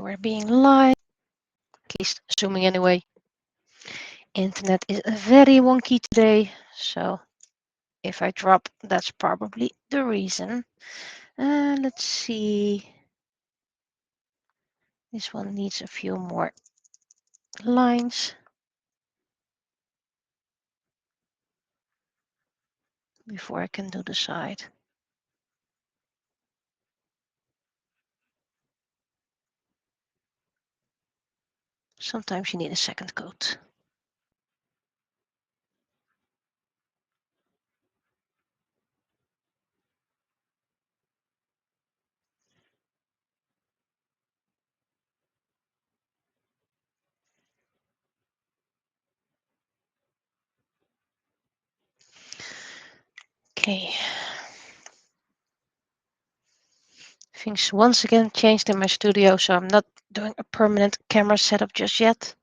we're being live, at least assuming anyway. Internet is very wonky today, so if I drop, that's probably the reason. Let's see. This one needs a few more lines before I can do the side. Sometimes you need a second coat. Okay. Things once again changed in my studio, so I'm not doing a permanent camera setup just yet.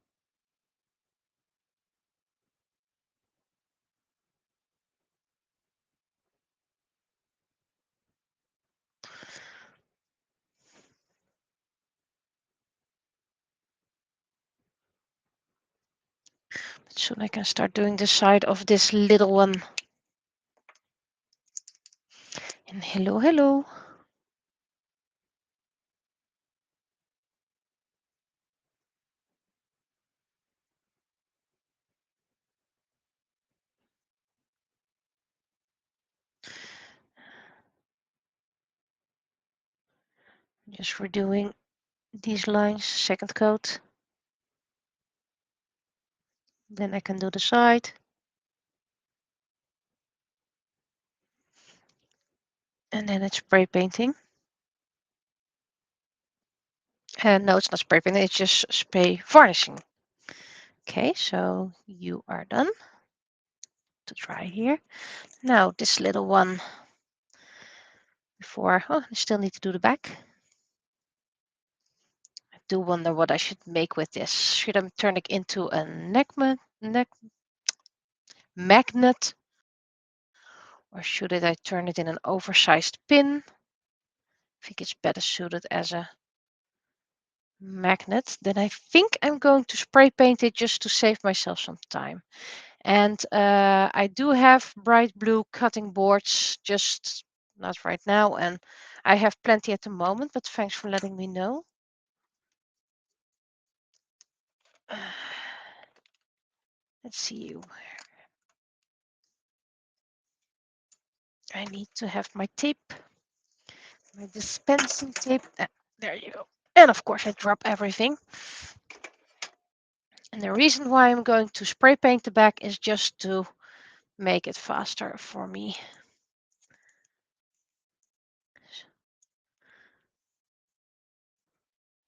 But soon I can start doing the side of this little one. And hello, hello. Just redoing these lines, second coat. Then I can do the side. And then it's spray painting. And no, it's not spray painting, it's just spray varnishing. Okay, so you are done. To try here. Now this little one before, oh, I still need to do the back. I do wonder what I should make with this. Should I turn it into a magnet? Or should I turn it in an oversized pin? I think it's better suited as a magnet. Then I think I'm going to spray paint it just to save myself some time. And I do have bright blue cutting boards, just not right now. And I have plenty at the moment, but thanks for letting me know. Let's see you. I need to have my tape, my dispensing tape. There you go. And of course I drop everything. And the reason why I'm going to spray paint the back is just to make it faster for me.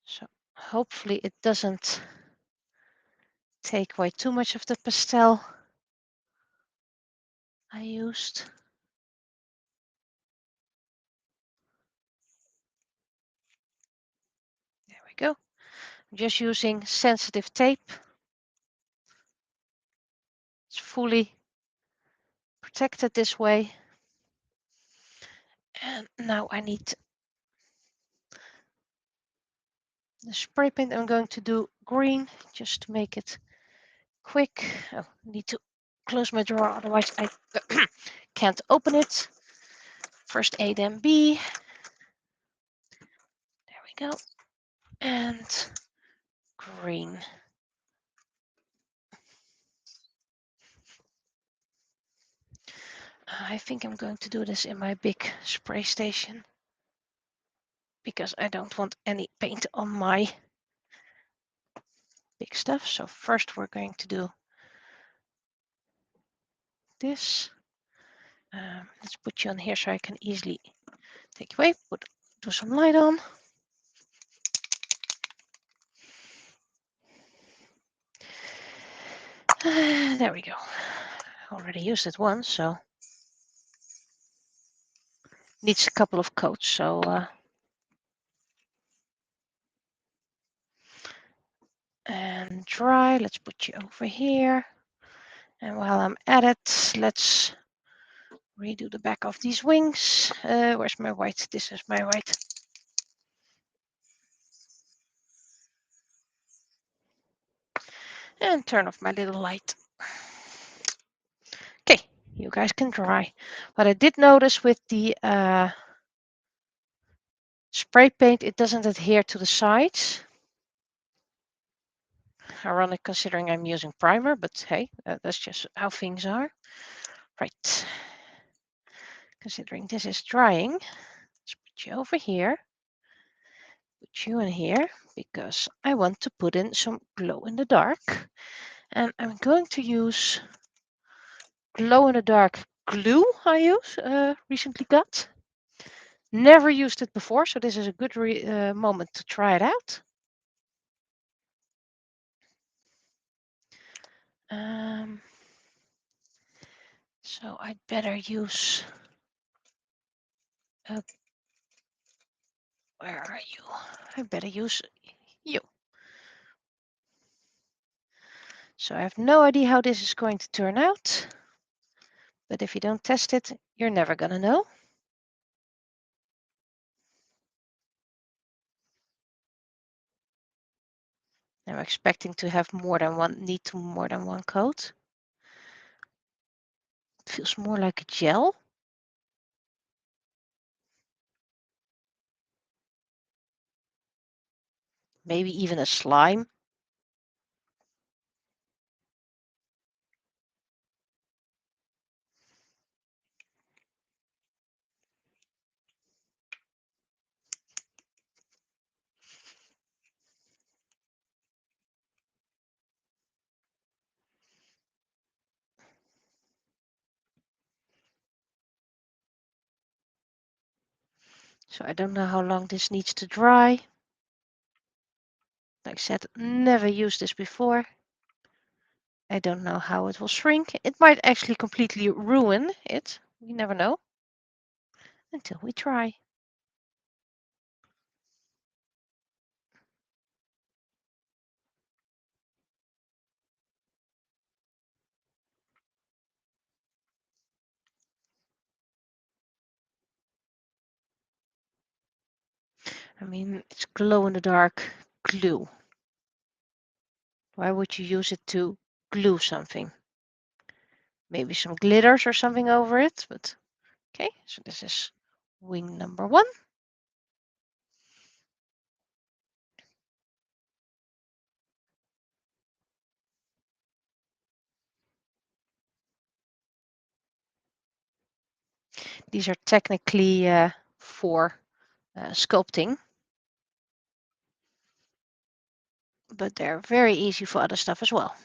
So hopefully it doesn't take away too much of the pastel I used. There we go. I'm just using sensitive tape. It's fully protected this way. And now I need the spray paint. I'm going to do green just to make it quick. Oh, I need to close my drawer, otherwise I can't open it. First A, then B. There we go. And green. I think I'm going to do this in my big spray station because I don't want any paint on my big stuff. So first we're going to do this. Let's put you on here so I can easily take away, do some light on. There we go. Already used it once, so needs a couple of coats. So and dry. Let's put you over here. And while I'm at it, let's redo the back of these wings. Where's my white? This is my white. And turn off my little light. Okay, you guys can dry. But I did notice with the spray paint, it doesn't adhere to the sides. Ironic considering I'm using primer, but hey, that's just how things are. Right. Considering this is drying, let's put you over here. Put you in here because I want to put in some glow in the dark. And I'm going to use glow in the dark glue I recently got. Never used it before, so this is a good moment to try it out. So I'd better use, where are you? I better use you. So I have no idea how this is going to turn out, but if you don't test it, you're never gonna know. I'm expecting to have more than one coat. It feels more like a gel. Maybe even a slime. So I don't know how long this needs to dry. Like I said, never used this before. I don't know how it will shrink. It might actually completely ruin it. We never know until we try. I mean, it's glow in the dark glue. Why would you use it to glue something? Maybe some glitters or something over it, but okay, so this is wing number 1. These are technically for sculpting, but they're very easy for other stuff as well.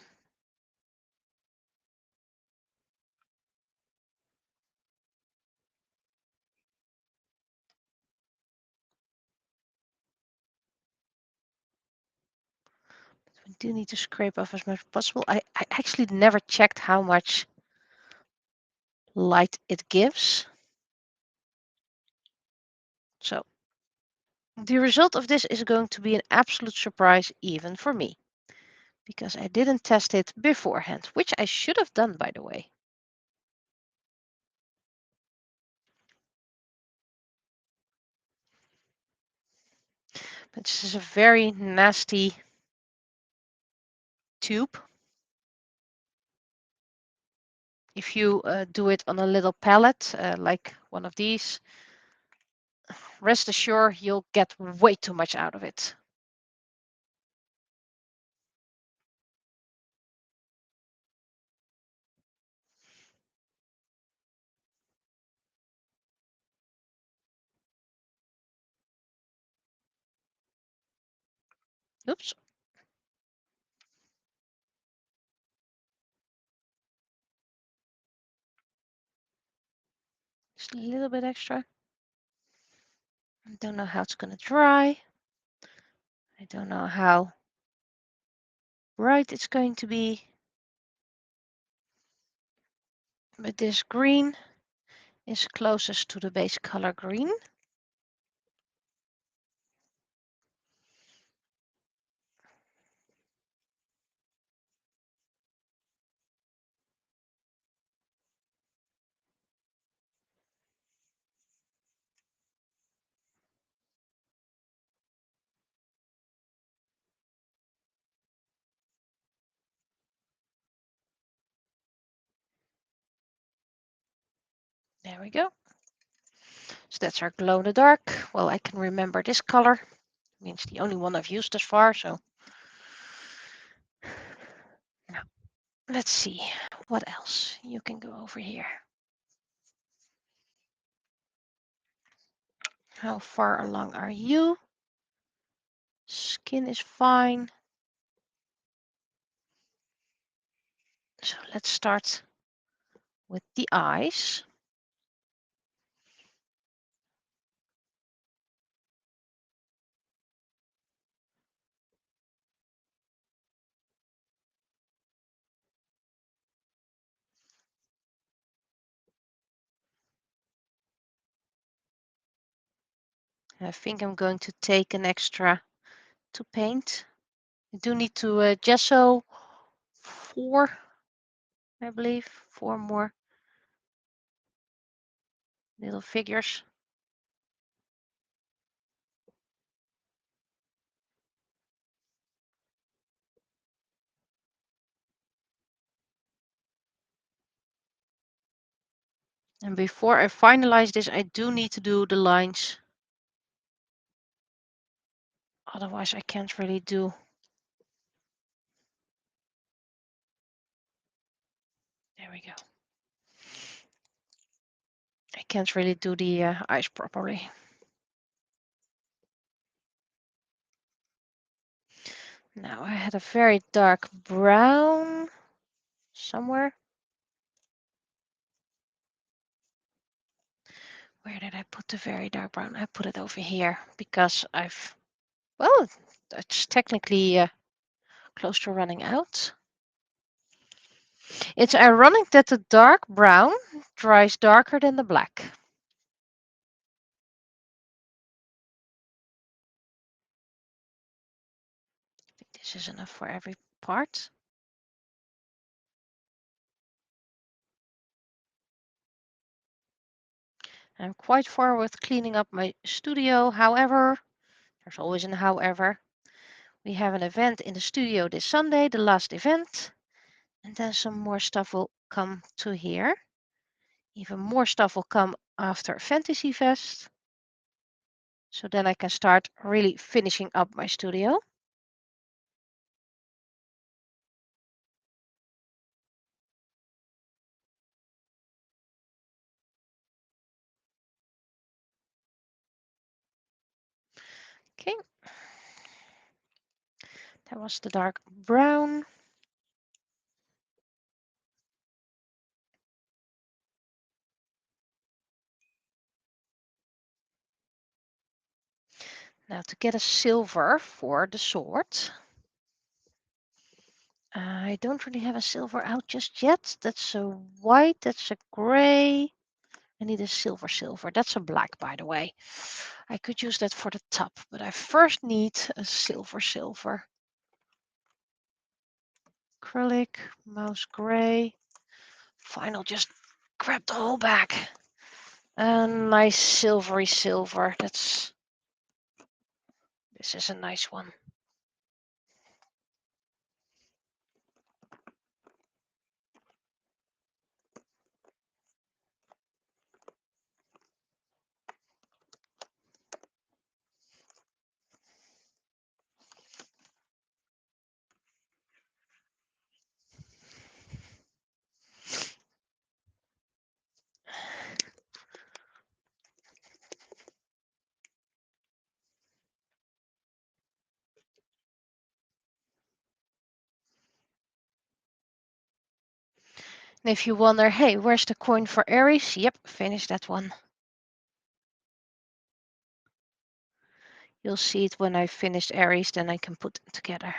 We do need to scrape off as much as possible. I actually never checked how much light it gives. So the result of this is going to be an absolute surprise even for me, because I didn't test it beforehand, which I should have done, by the way. But this is a very nasty tube. If you do it on a little palette, like one of these, rest assured you'll get way too much out of it. Oops. Just a little bit extra. I don't know how it's going to dry. I don't know how bright it's going to be. But this green is closest to the base color green. There we go. So that's our glow in the dark. Well, I can remember this color. Means the only one I've used thus far. So now let's see what else. You can go over here. How far along are you? Skin is fine. So let's start with the eyes. I think I'm going to take an extra to paint. I do need to gesso 4, I believe, 4 more little figures. And before I finalize this, I do need to do the lines. Otherwise, I can't really do. There we go. I can't really do the eyes properly. Now I had a very dark brown somewhere. Where did I put the very dark brown? I put it over here because well, it's technically close to running out. It's ironic that the dark brown dries darker than the black. I think this is enough for every part. I'm quite far with cleaning up my studio. However, there's always an however. We have an event in the studio this Sunday, the last event. And then some more stuff will come to here. Even more stuff will come after Fantasy Fest. So then I can start really finishing up my studio. Okay. That was the dark brown. Now to get a silver for the sword. I don't really have a silver out just yet. That's a white, that's a gray. I need a silver. That's a black, by the way. I could use that for the top, but I first need a silver. Acrylic, mouse gray. Fine, I'll just grab the whole bag. A nice silvery silver. This is a nice one. And if you wonder, hey, where's the coin for Aries? Yep, finish that one. You'll see it when I finished Aries, then I can put them together.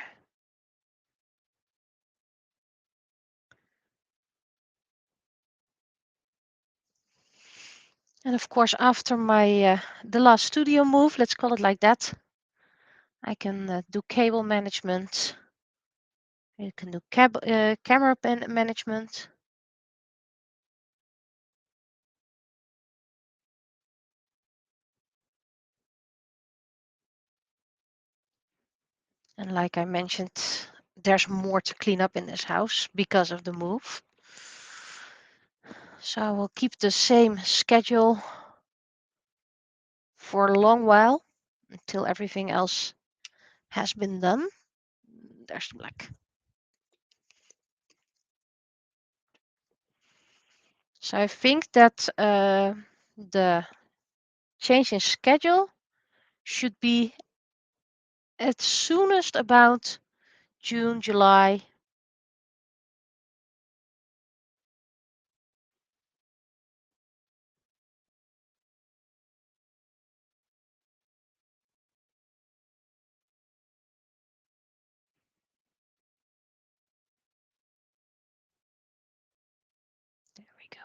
And of course, after my the last studio move, let's call it like that, I can do cable management. You can do camera management. And like I mentioned, there's more to clean up in this house because of the move. So I will keep the same schedule for a long while until everything else has been done. There's the black. So I think that the change in schedule should be at soonest about June, July. There we go.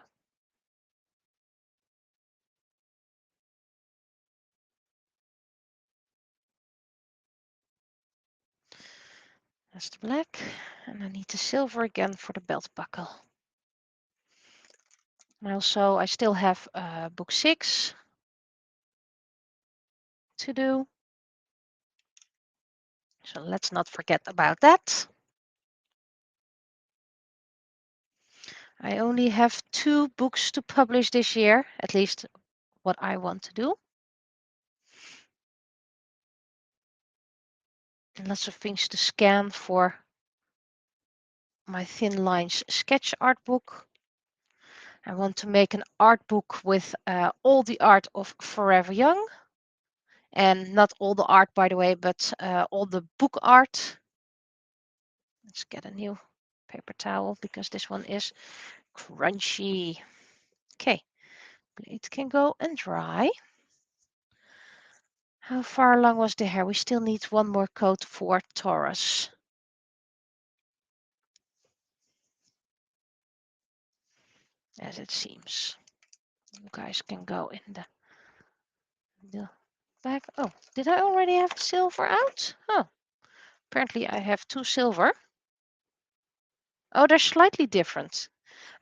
That's the black. And I need the silver again for the belt buckle. Also, I still have book 6 to do. So let's not forget about that. I only have 2 books to publish this year, at least what I want to do. And lots of things to scan for my Thin Lines sketch art book. I want to make an art book with all the art of Forever Young. And not all the art, by the way, but all the book art. Let's get a new paper towel because this one is crunchy. Okay, it can go and dry. How far along was the hair? We still need one more coat for Taurus. As it seems. You guys can go in the back. Oh, did I already have silver out? Oh, apparently I have 2 silver. Oh, they're slightly different.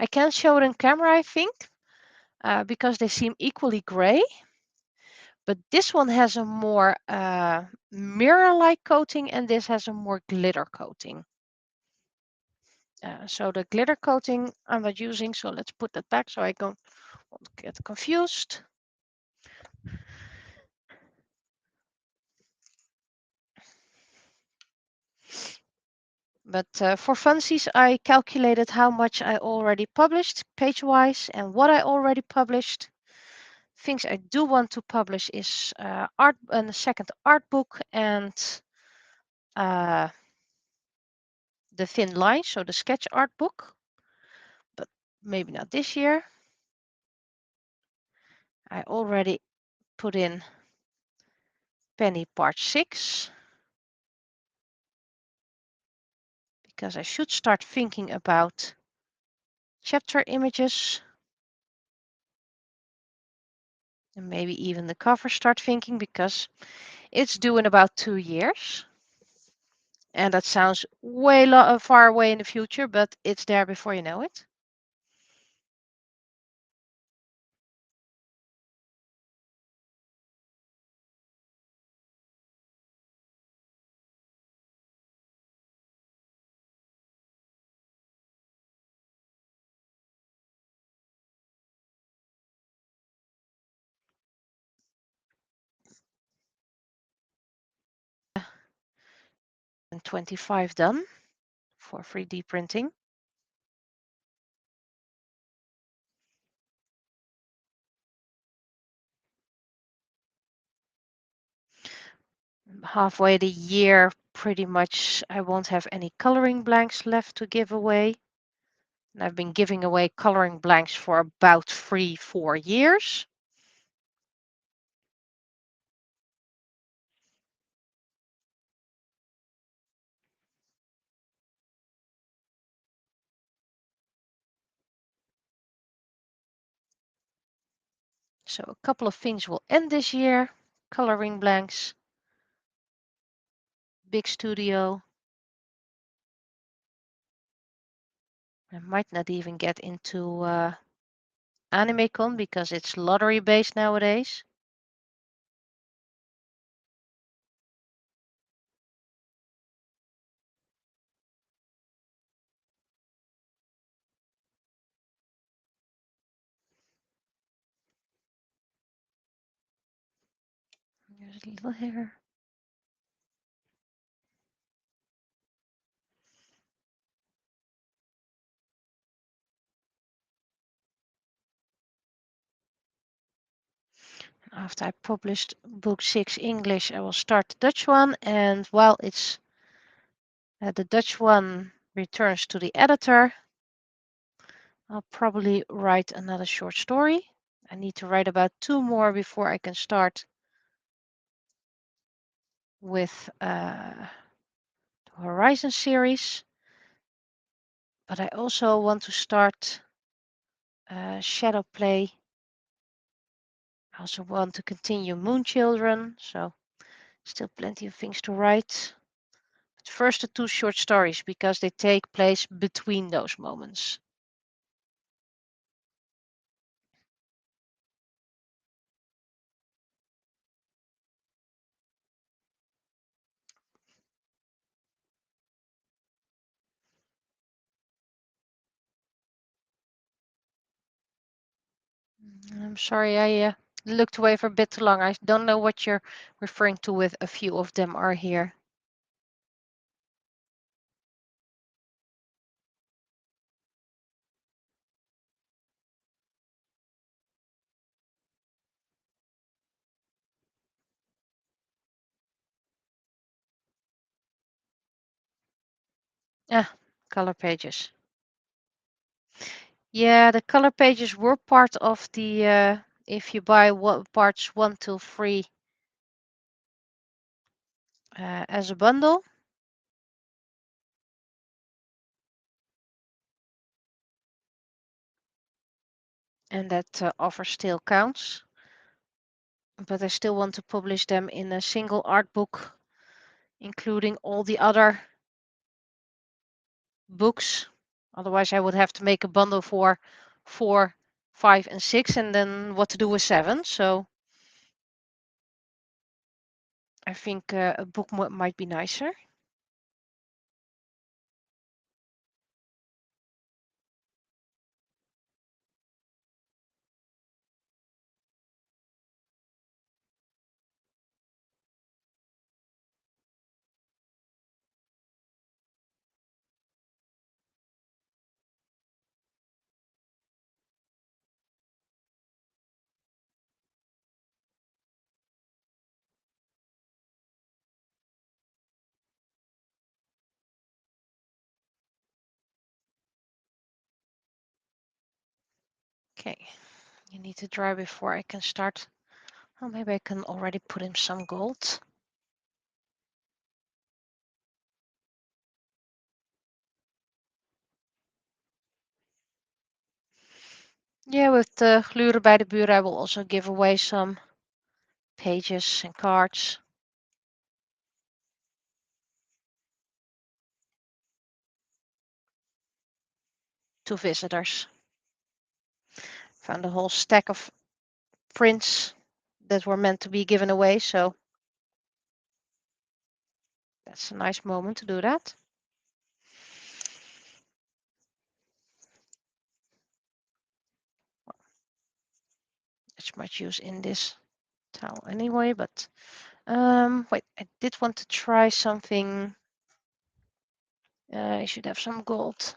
I can't show it on camera, I think, because they seem equally gray. But this one has a more mirror-like coating and this has a more glitter coating. So the glitter coating I'm not using, so let's put that back so I don't get confused. But for funsies, I calculated how much I already published page-wise and what I already published. Things I do want to publish is art and a second art book and the Thin Line, so the sketch art book. But maybe not this year. I already put in Penny Part 6 because I should start thinking about chapter images and maybe even the cover start thinking because it's due in about 2 years. And that sounds way far away in the future, but it's there before you know it. And 25 done for 3D printing. Halfway the year, pretty much, I won't have any coloring blanks left to give away. And I've been giving away coloring blanks for about 3-4 years. So a couple of things will end this year. Coloring blanks, big studio. I might not even get into AnimeCon because it's lottery based nowadays. There's a little hair. After I published book 6 English, I will start the Dutch one. And while it's the Dutch one returns to the editor, I'll probably write another short story. I need to write about 2 more before I can start with the Horizon series. But I also want to start Shadow Play. I also want to continue Moon Children, so still plenty of things to write. But first the 2 short stories, because they take place between those moments. I'm sorry, I looked away for a bit too long. I don't know what you're referring to with a few of them are here. Ah, color pages. Yeah, the color pages were part of the, if you buy parts 1 till 3 as a bundle. And that offer still counts. But I still want to publish them in a single art book, including all the other books. Otherwise, I would have to make a bundle for 4, 5, and 6, and then what to do with 7. So I think a book might be nicer. Okay, you need to dry before I can start. Oh, maybe I can already put in some gold. Yeah, with the Gluren bij de Buren, I will also give away some pages and cards to visitors. Found a whole stack of prints that were meant to be given away, so that's a nice moment to do that. It's much use in this towel anyway, but wait, I did want to try something. I should have some gold.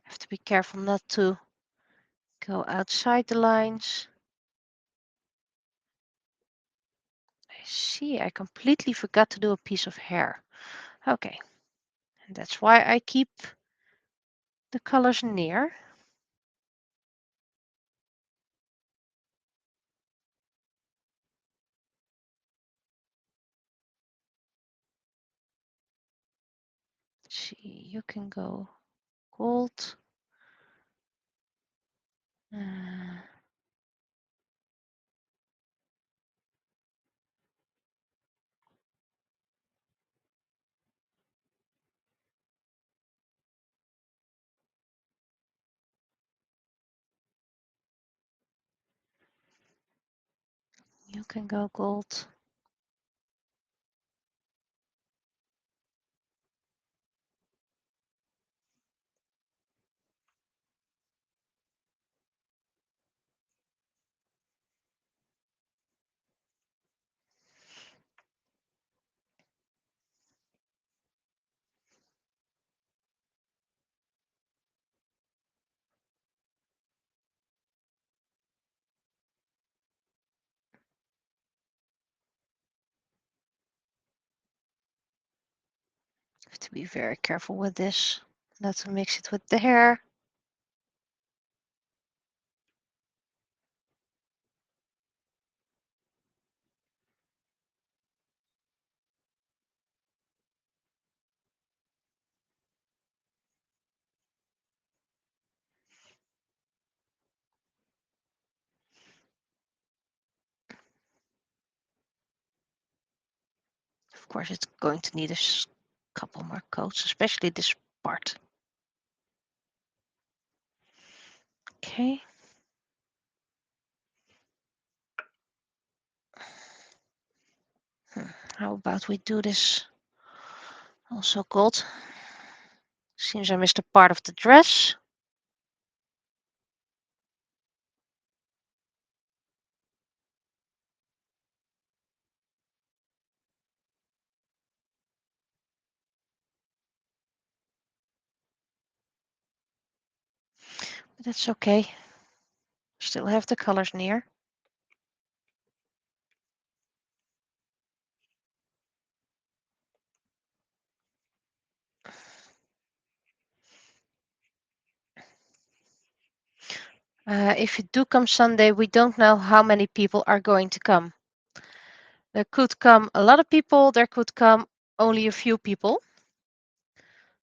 Have to be careful not to go outside the lines. I see, I completely forgot to do a piece of hair. Okay, and that's why I keep the colors near. Let's see, you can go gold. You can go gold. Have to be very careful with this, not to mix it with the hair. Of course, it's going to need a couple more coats, especially this part. Okay. How about we do this also gold? Seems I missed a part of the dress. But that's okay. Still have the colors near. If you do come Sunday, we don't know how many people are going to come. There could come a lot of people, there could come only a few people.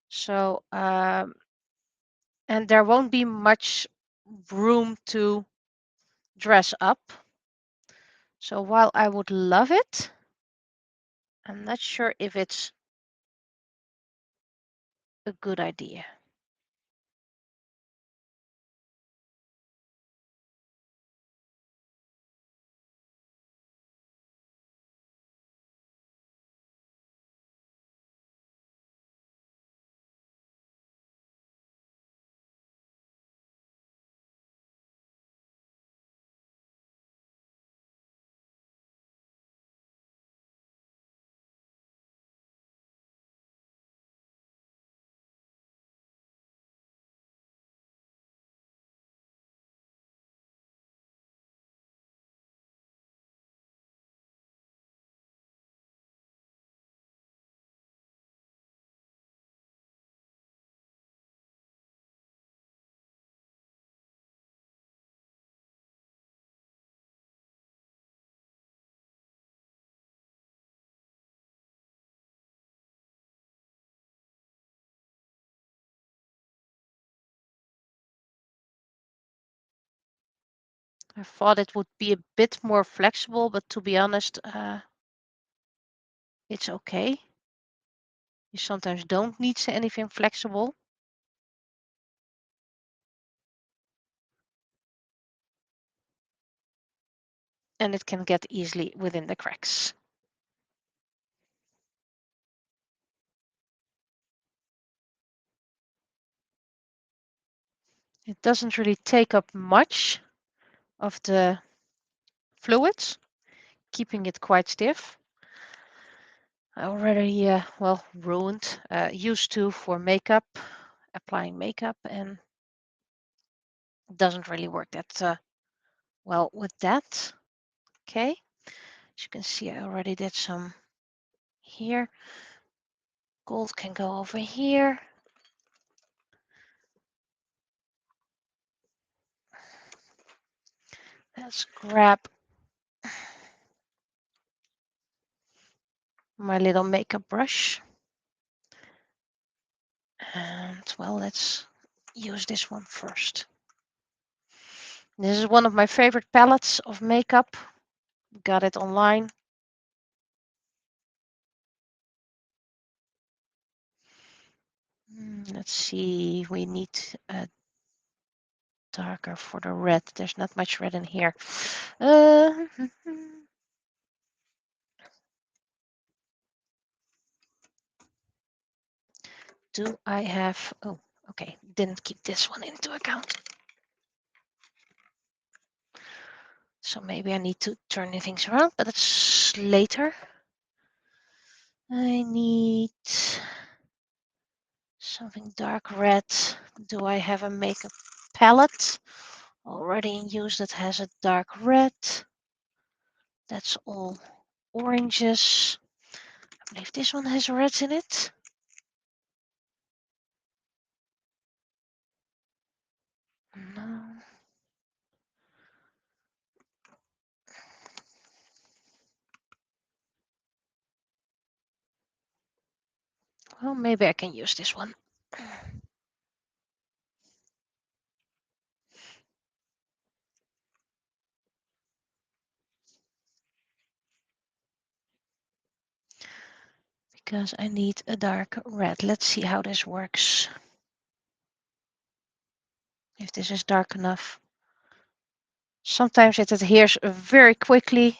So, and there won't be much room to dress up. So while I would love it, I'm not sure if it's a good idea. I thought it would be a bit more flexible, but to be honest, it's okay. You sometimes don't need anything flexible. And it can get easily within the cracks. It doesn't really take up much of the fluids, keeping it quite stiff. I already, well, ruined, used to for makeup, applying makeup, and it doesn't really work that well with that. Okay, as you can see, I already did some here. Gold can go over here. Let's grab my little makeup brush. And well, let's use this one first. This is one of my favorite palettes of makeup. Got it online. Let's see, we need a darker for the red. There's not much red in here. Do I have, oh, okay, didn't keep this one into account. So maybe I need to turn things around, but that's later. I need something dark red. Do I have a makeup palette already in use that has a dark red? That's all oranges. I believe this one has reds in it. Well, maybe I can use this one. Because I need a dark red. Let's see how this works. If this is dark enough. Sometimes it adheres very quickly.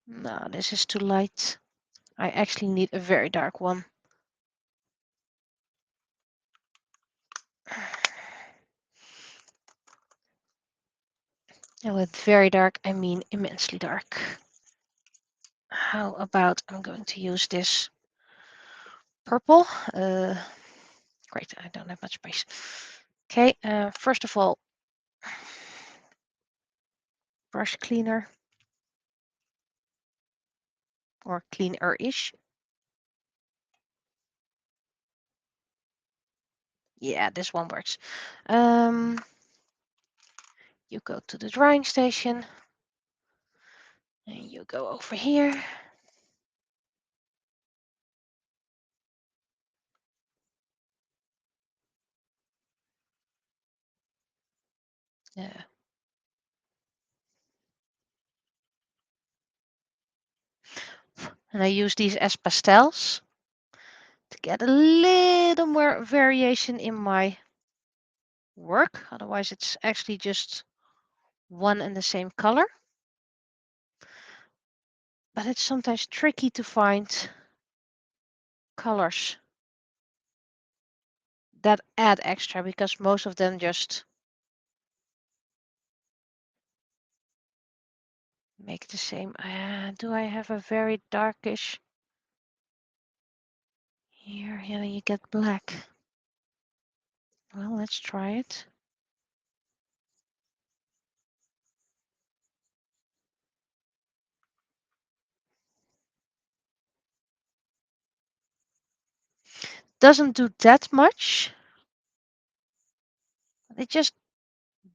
No, this is too light. I actually need a very dark one. And with very dark, I mean immensely dark. How about I'm going to use this purple. Great, I don't have much space. Okay, first of all, brush cleaner or cleaner-ish. Yeah, this one works. You go to the drying station and you go over here. Yeah. And I use these as pastels to get a little more variation in my work. Otherwise, it's actually just one and the same color. But it's sometimes tricky to find colors that add extra because most of them just make the same. Do I have a very darkish? Here, yeah, you get black. Well, let's try it. Doesn't do that much. It just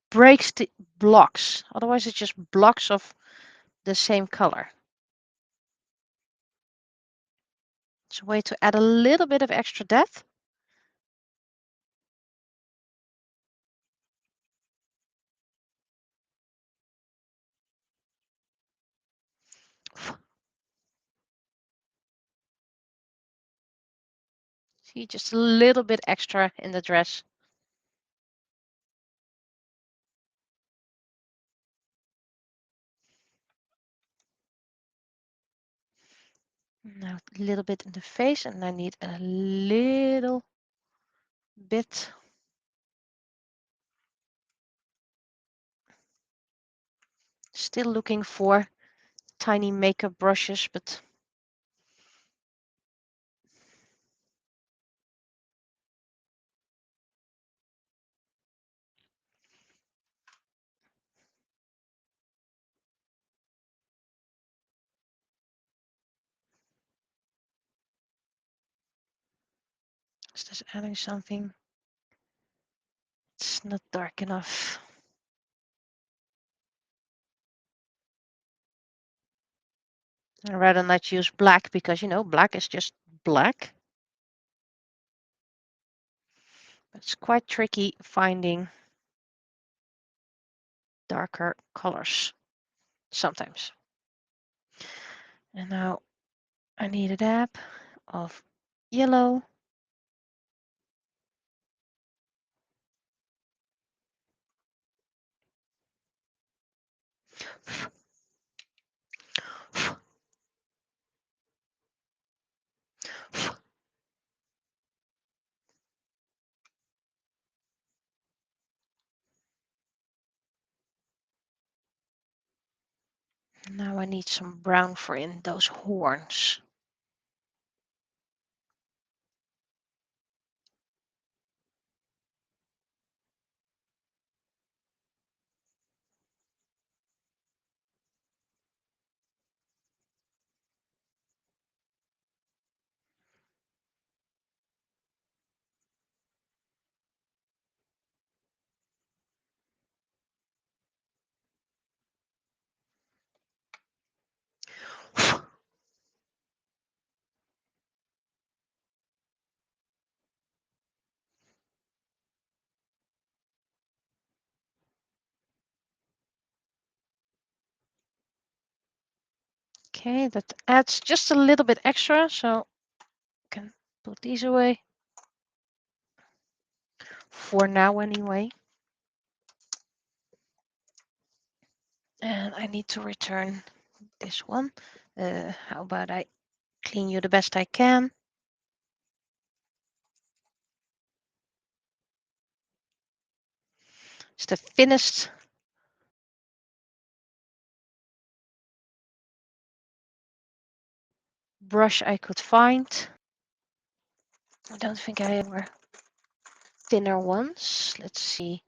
breaks the blocks. Otherwise, it's just blocks of the same color. It's a way to add a little bit of extra depth. See, just a little bit extra in the dress. Now a little bit in the face, and I need a little bit. Still looking for tiny makeup brushes, but is this adding something? It's not dark enough. I'd rather not use black because, you know, black is just black. But it's quite tricky finding darker colors sometimes. And now I need a dab of yellow. Now I need some brown for in those horns. Okay, that adds just a little bit extra, so I can put these away. For now, anyway. And I need to return this one. How about I clean you the best I can? It's the thinnest brush I could find. I don't think I ever thinner ones. Let's see.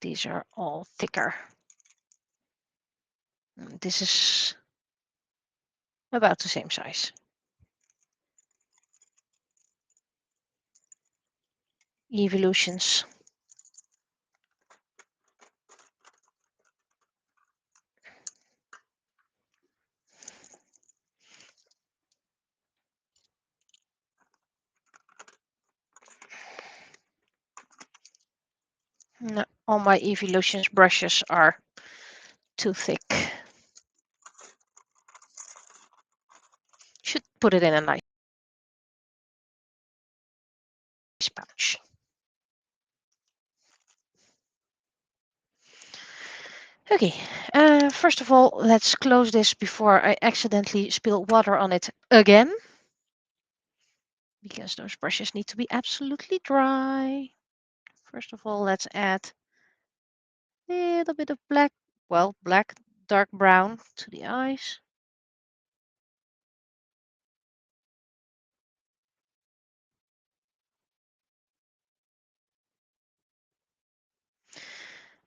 These are all thicker. This is about the same size. Evolutions. No, all my Evolutions brushes are too thick. Should put it in a nice pouch. Okay, first of all, let's close this before I accidentally spill water on it again. Because those brushes need to be absolutely dry. First of all, let's add a little bit of black, well, black, dark brown to the eyes.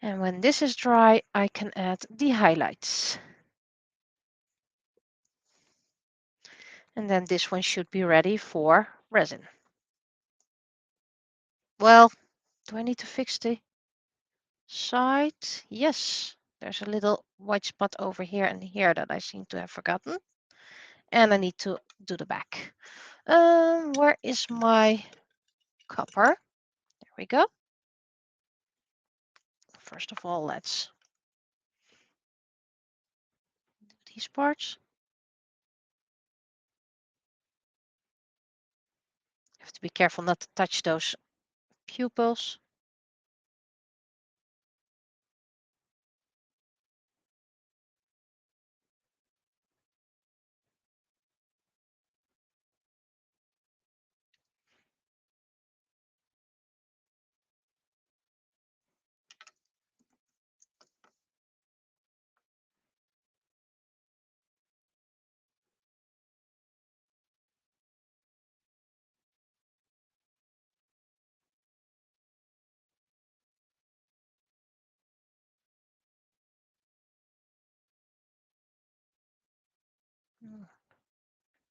And when this is dry, I can add the highlights. And then this one should be ready for resin. Well, do I need to fix the side? Yes, there's a little white spot over here and here that I seem to have forgotten. And I need to do the back. Where is my copper? There we go. First of all, let's do these parts. Have to be careful not to touch those pupils.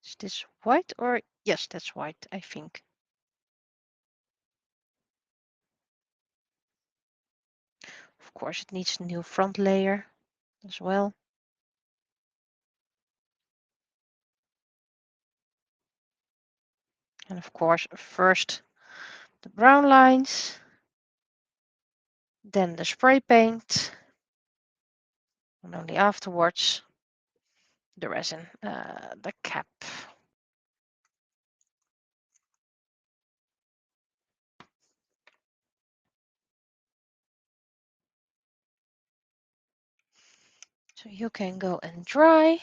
Is this white or yes, that's white, I think. Of course, it needs a new front layer as well. And of course, first the brown lines, then the spray paint, and only afterwards the resin, the cap. So you can go and dry.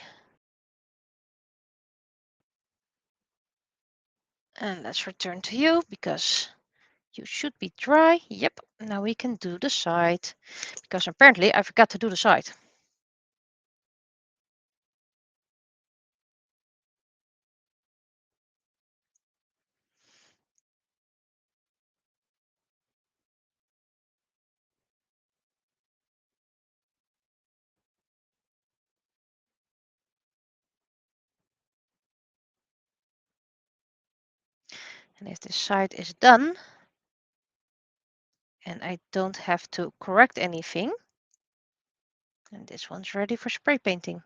And let's return to you because you should be dry. Yep, now we can do the side because apparently I forgot to do the side. And if this side is done and I don't have to correct anything, and this one's ready for spray painting.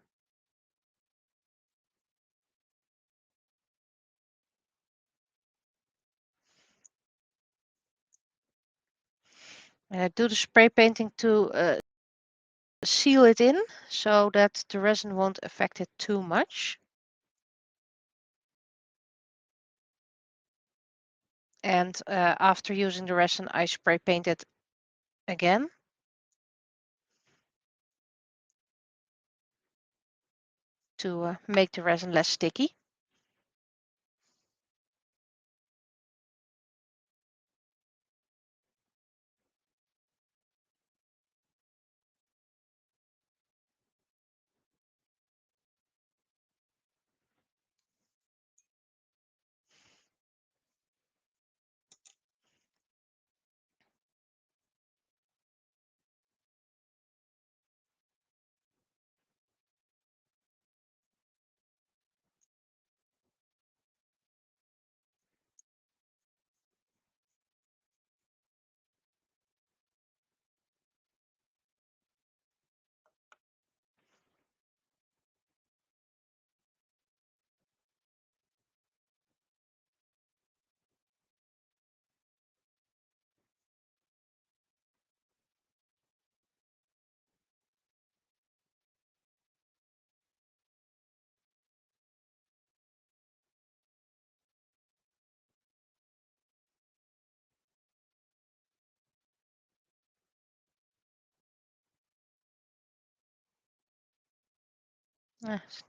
And I do the spray painting to seal it in so that the resin won't affect it too much. And after using the resin, I spray paint it again. To make the resin less sticky.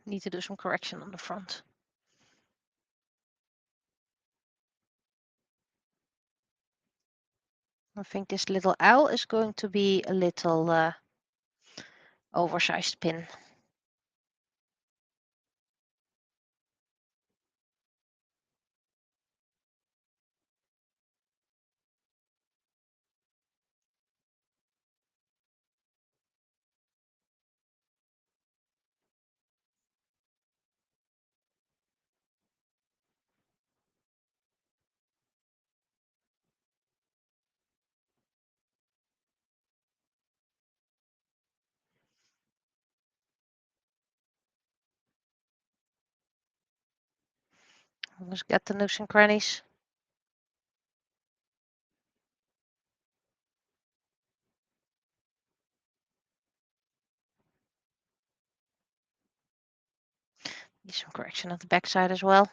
Need to do some correction on the front. I think this little owl is going to be a little oversized pin. Almost got the nooks and crannies. Need some correction on the back side as well.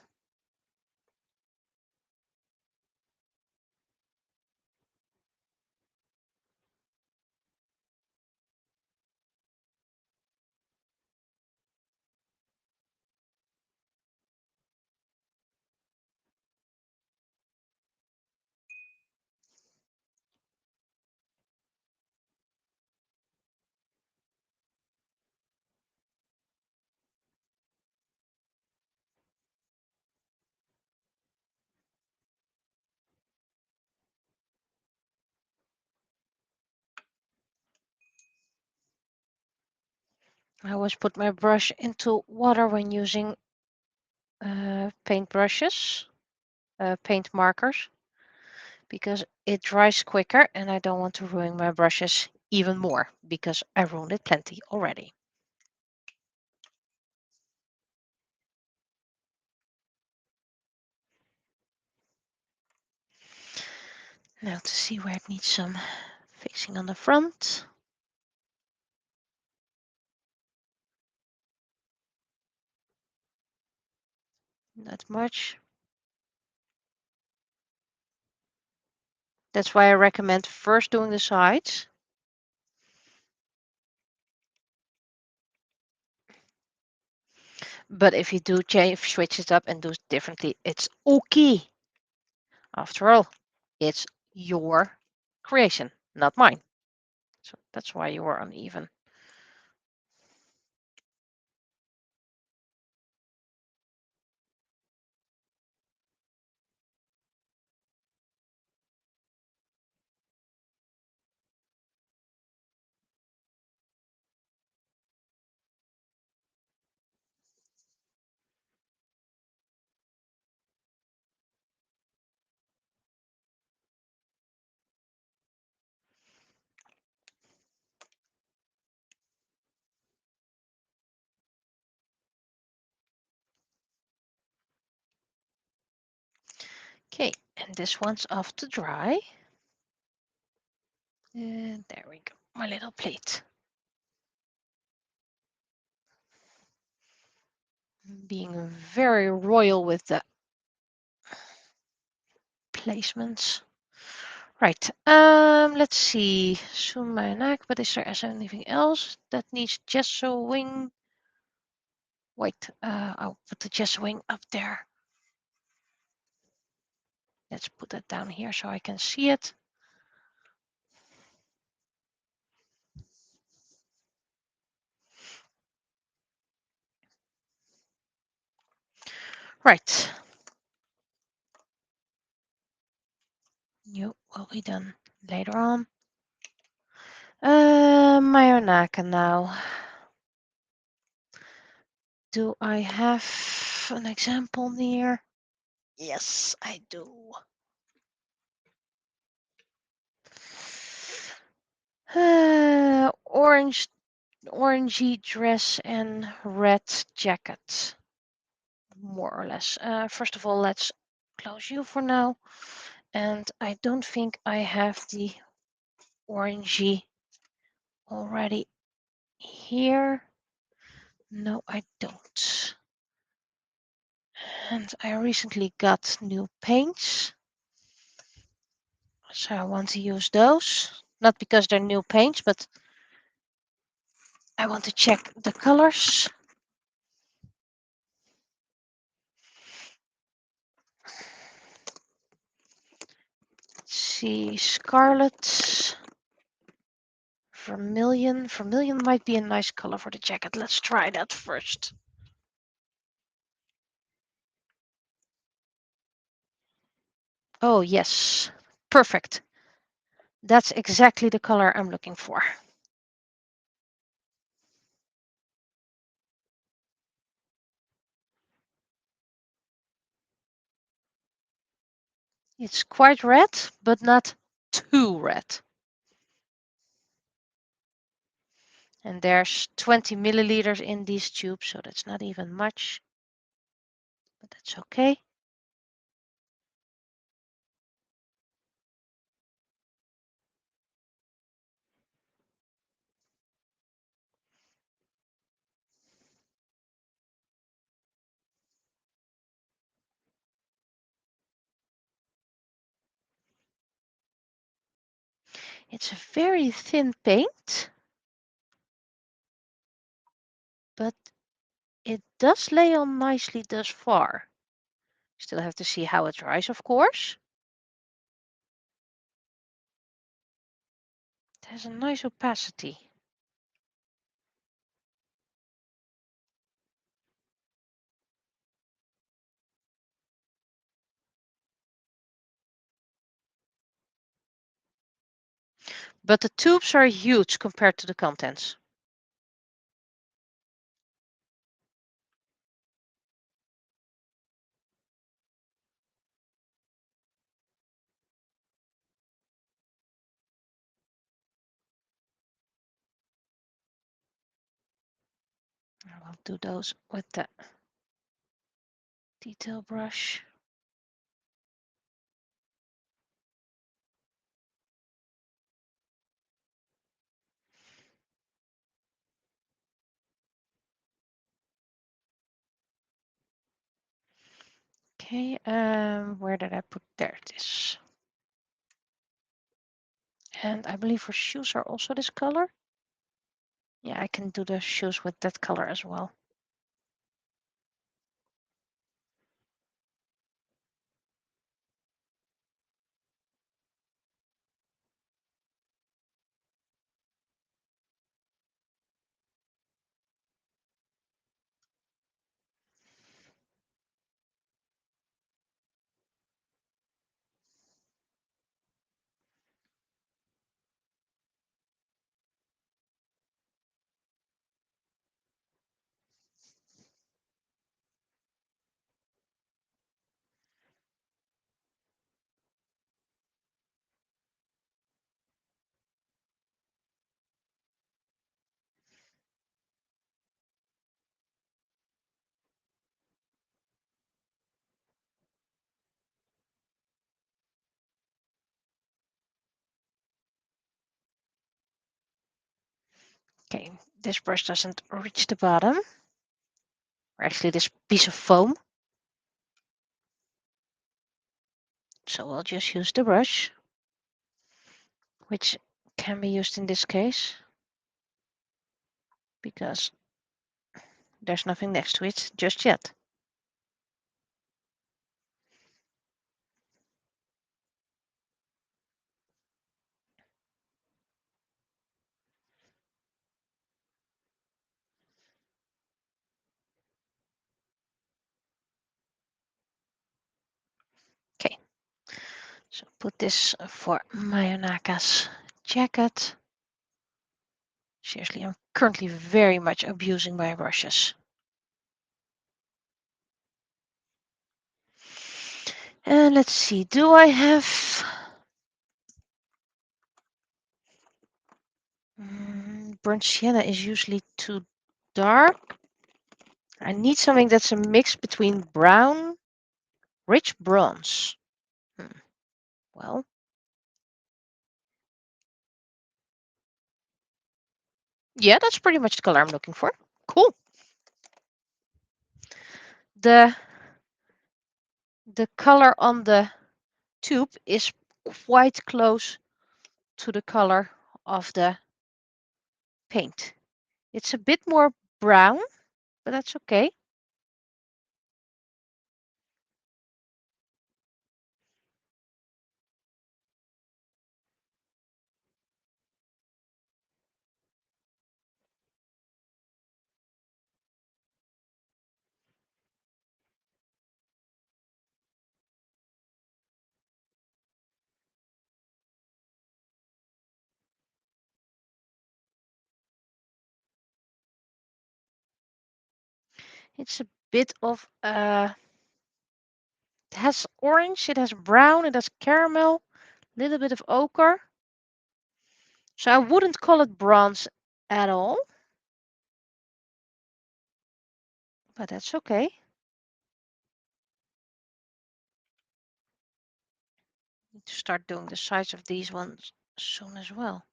I always put my brush into water when using paint brushes, paint markers, because it dries quicker and I don't want to ruin my brushes even more because I ruined it plenty already. Now to see where it needs some fixing on the front. Not much. That's why I recommend first doing the sides. But if you do change, switch it up and do it differently, it's okay. After all, it's your creation, not mine. So that's why you were uneven. Okay, and this one's off to dry. And there we go, my little plate. being very royal with the placements. Right. Let's see. Zoom my neck, but is there anything else that needs gessoing? Wait, I'll put the gessoing up there. Let's put that down here so I can see it. Right. You will be done later on. Mayonaka now. Do I have an example near? Yes, I do. Orangey dress and red jacket, more or less. First of all, let's close you for now. And I don't think I have the orangey already here. No, I don't. And I recently got new paints, so I want to use those. Not because they're new paints, but I want to check the colors. Let's see, scarlet, vermilion. Vermilion might be a nice color for the jacket. Let's try that first. Oh, yes. Perfect. That's exactly the color I'm looking for. It's quite red, but not too red. And there's 20 milliliters in these tubes, so that's not even much, but that's okay. It's a very thin paint, but it does lay on nicely thus far. Still have to see how it dries, of course. It has a nice opacity. But the tubes are huge compared to the contents. I will do those with the detail brush. Okay, where did I put? There it is. And I believe her shoes are also this color. Yeah, I can do the shoes with that color as well. Okay, this brush doesn't reach the bottom. or actually this piece of foam. So we'll just use the brush, which can be used in this case because there's nothing next to it just yet. Okay, so put this for Mayonaka's jacket. Seriously, I'm currently very much abusing my brushes. And let's see, do I have burnt sienna is usually too dark. I need something that's a mix between brown, rich bronze. Well, yeah, that's pretty much the color I'm looking for. Cool. The color on the tube is quite close to the color of the paint. It's a bit more brown, but that's okay. It's a bit of it has orange, it has brown, it has caramel, a little bit of ochre. So I wouldn't call it bronze at all, but that's okay. Need to start doing the size of these ones soon as well.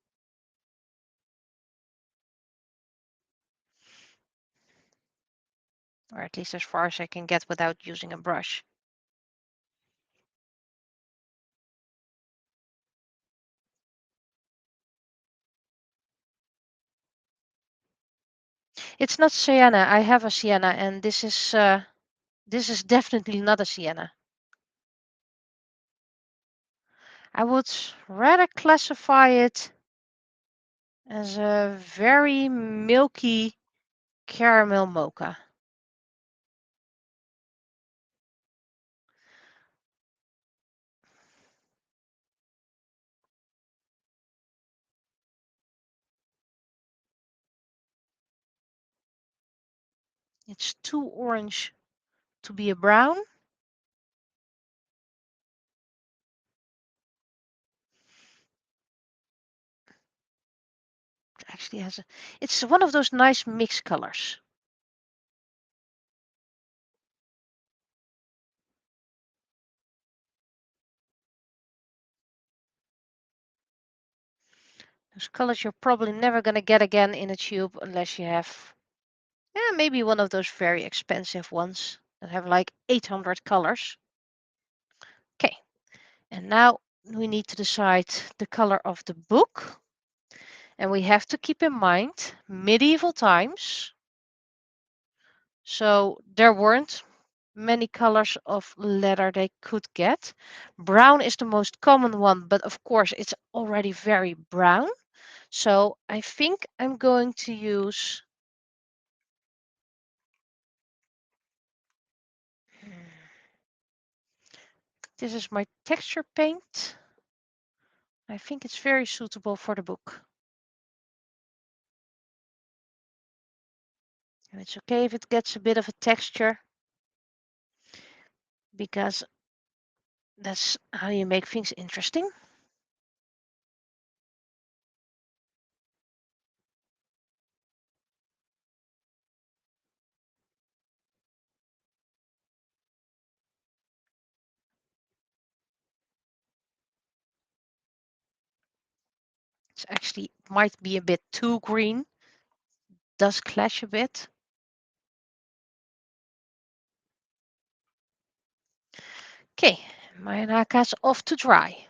Or at least as far as I can get without using a brush. It's not sienna. I have a sienna, and this is definitely not a sienna. I would rather classify it as a very milky caramel mocha. It's too orange to be a brown. It actually has a, it's one of those nice mixed colors. Those colors you're probably never going to get again in a tube unless you have, yeah, maybe one of those very expensive ones that have like 800 colors. Okay, and now we need to decide the color of the book. And we have to keep in mind medieval times. So there weren't many colors of leather they could get. Brown is the most common one, but of course it's already very brown. So I think I'm going to use this is my texture paint. I think it's very suitable for the book. And it's okay if it gets a bit of a texture because that's how you make things interesting. It's actually might be a bit too green, does clash a bit. Okay, my naka's off to dry.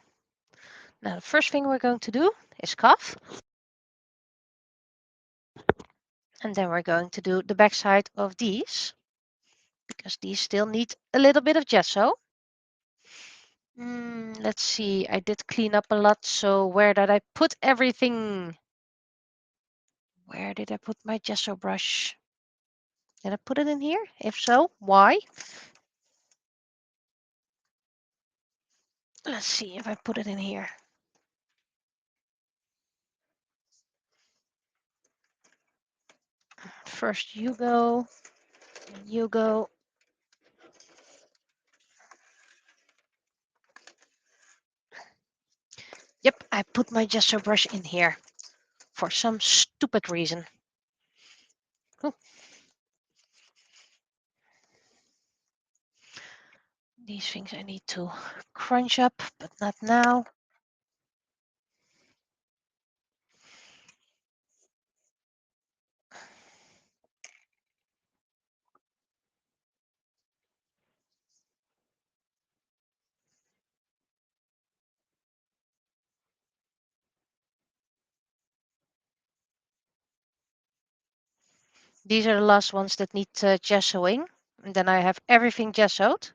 Now the first thing we're going to do is cuff. And then we're going to do the backside of these, because these still need a little bit of gesso. Let's see, I did clean up a lot, so where did I put everything? Where did I put my gesso brush? Did I put it in here? If so, why? Let's see if I put it in here. First you go, you go. Yep, I put my gesso brush in here for some stupid reason. Ooh. These things I need to crunch up, but not now. These are the last ones that need gessoing. And then I have everything gessoed.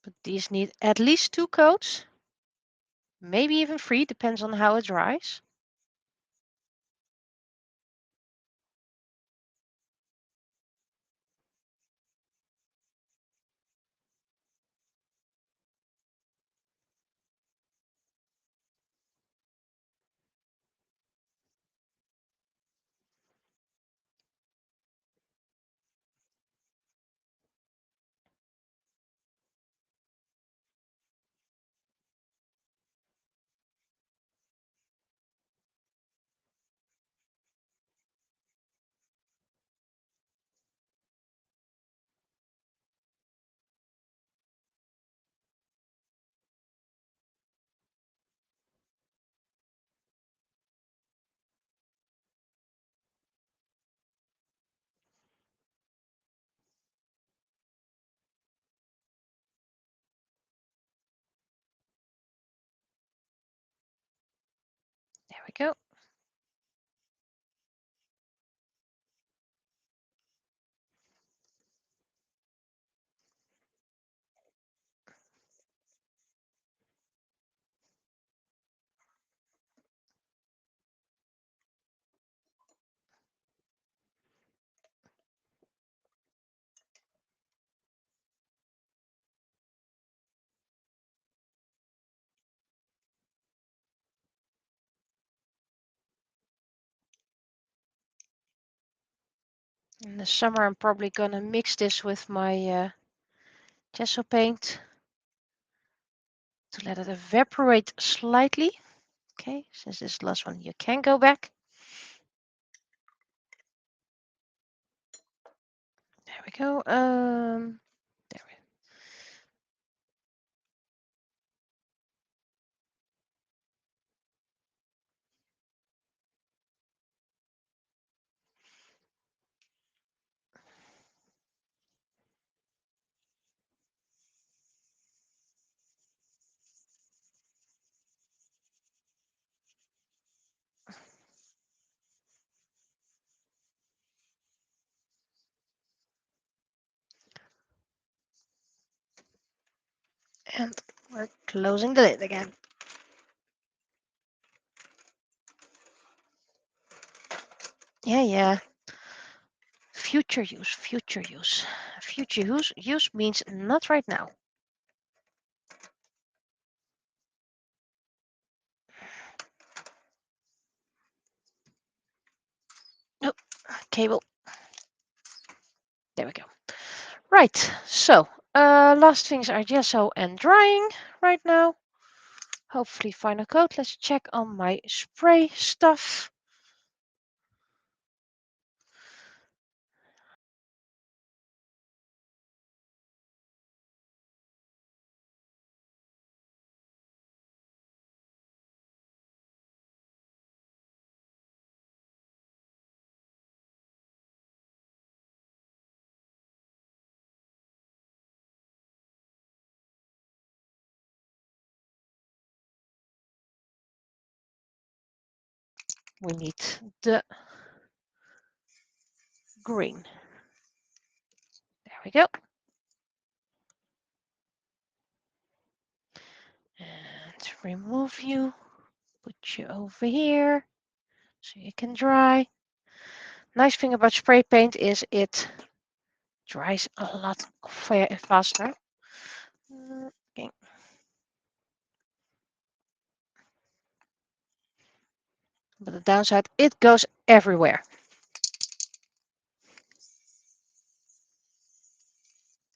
But these need at least 2 coats. Maybe even 3, depends on how it dries. There we go. In the summer, I'm probably gonna mix this with my gesso paint to let it evaporate slightly. Okay, since this is the last one, you can go back. There we go. There we go. And we're closing the lid again. Yeah. Future use, future use. Future use means not right now. Oh, cable. There we go. Right, so last things are gesso and drying right now. Hopefully final coat. Let's check on my spray stuff. we need the green. There we go. And remove you, put you over here so you can dry. Nice thing about spray paint is it dries a lot faster. Okay. But the downside, it goes everywhere.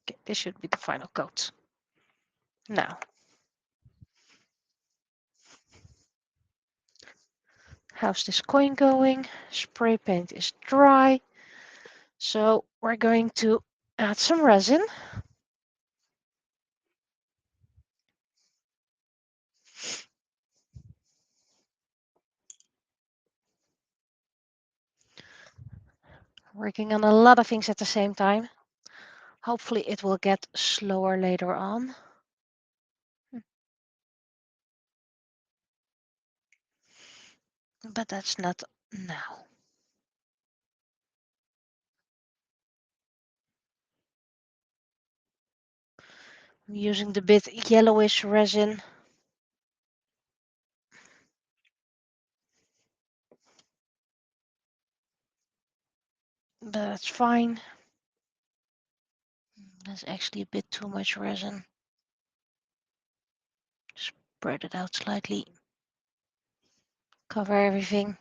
Okay, this should be the final coat. Now, how's this coin going? Spray paint is dry. So we're going to add some resin. Working on a lot of things at the same time. Hopefully it will get slower later on. But that's not now. I'm using the bit yellowish resin. But that's fine. That's actually a bit too much resin. Spread it out slightly. Cover everything.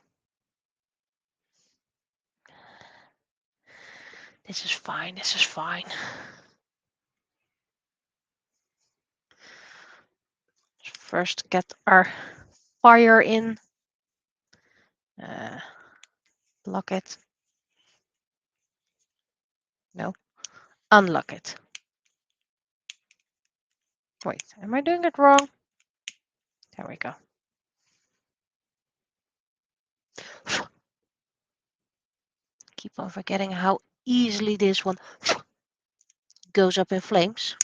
This is fine, this is fine. First get our fire in. Lock it. No, unlock it. Wait, am I doing it wrong? There we go. Keep on forgetting how easily this one goes up in flames.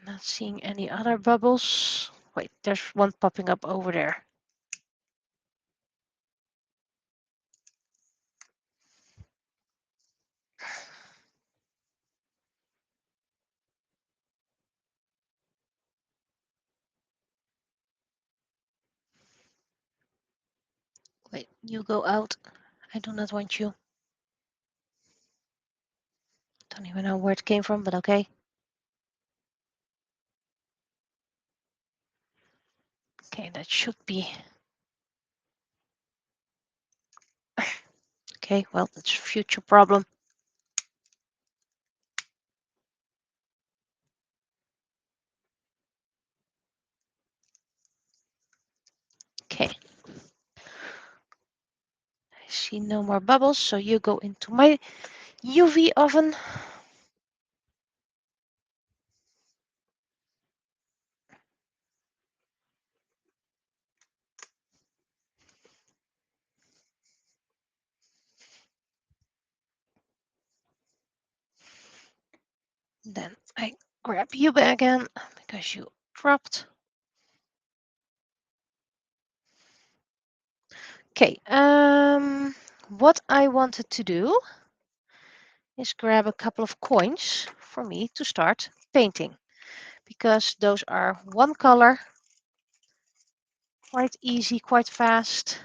Not seeing any other bubbles. Wait, there's one popping up over there. Wait, you go out. I do not want you. Don't even know where it came from, but okay. Okay, that should be. Okay, well, that's a future problem. Okay. I see no more bubbles, so you go into my UV oven. Then I grab you back again because you dropped. Okay, what I wanted to do is grab a couple of coins for me to start painting because those are one color, quite easy, quite fast.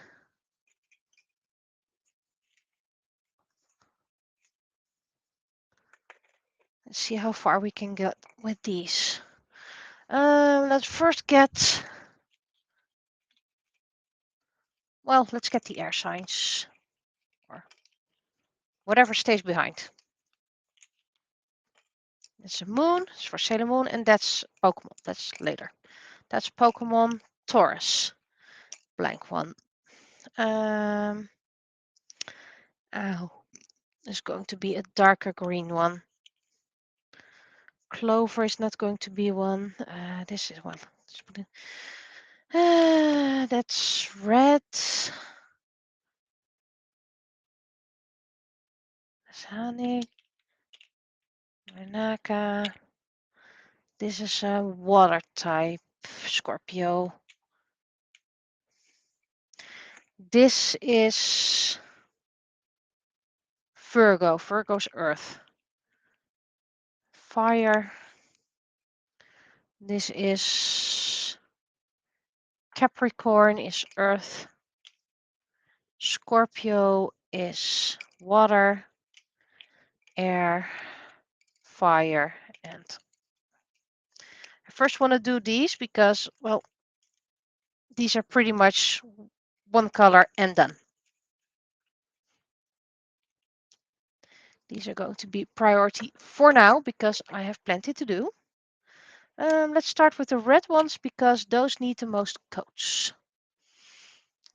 Let's see how far we can get with these. Let's first get, well, let's get the air signs or whatever stays behind. It's a moon, it's for Sailor Moon, and that's Pokemon. That's later. That's Pokemon Taurus. Blank one. Ow. There's going to be a darker green one. Clover is not going to be one. This is one. That's red. That's honey. Renaka. This is a water type, Scorpio. This is Virgo. Virgo's Earth. Fire. This is Capricorn is Earth. Scorpio is water, air, fire, and I first want to do these because, well, these are pretty much one color and done. These are going to be priority for now because I have plenty to do. Let's start with the red ones because those need the most coats.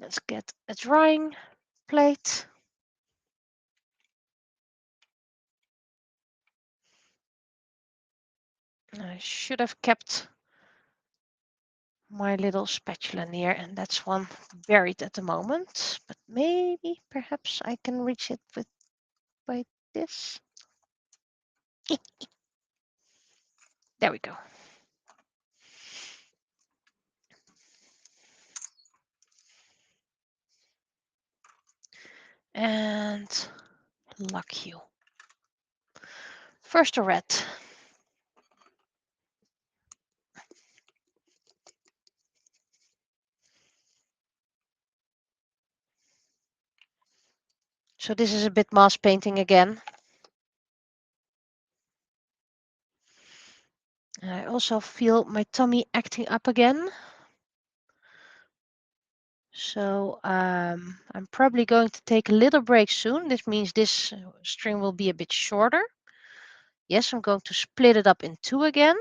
Let's get a drying plate. I should have kept my little spatula near, and that's one buried at the moment, but maybe perhaps I can reach it with by this. There we go. And lock you. First a red. So this is a bit mask painting again. I also feel my tummy acting up again. So I'm probably going to take a little break soon. This means this stream will be a bit shorter. Yes, I'm going to split it up in two again.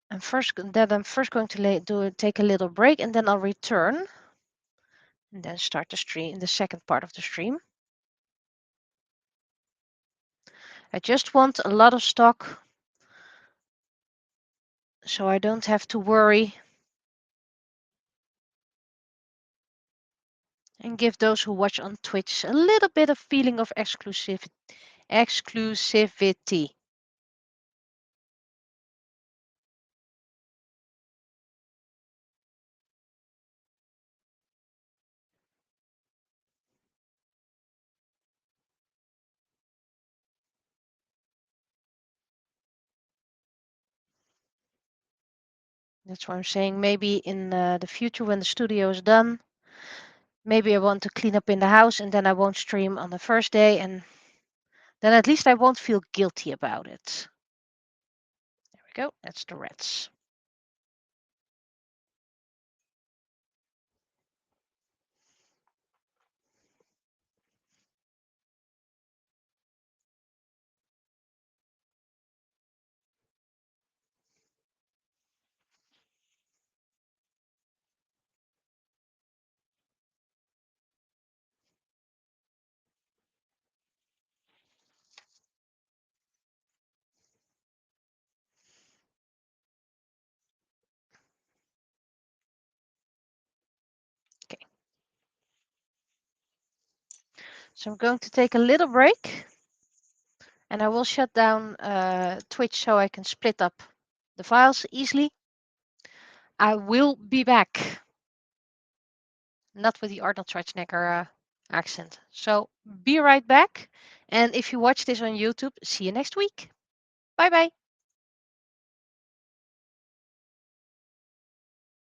I'm first going to take a little break, and then I'll return and then start the stream, the second part of the stream. I just want a lot of stock so I don't have to worry, and give those who watch on Twitch a little bit of feeling of exclusivity. That's why I'm saying maybe in the future when the studio is done, maybe I want to clean up in the house and then I won't stream on the first day, and then at least I won't feel guilty about it. There we go. That's the reds. Okay. So I'm going to take a little break, and I will shut down Twitch so I can split up the files easily. I will be back. Not with the Arnold Schwarzenegger accent. So be right back. And if you watch this on YouTube, see you next week. Bye bye.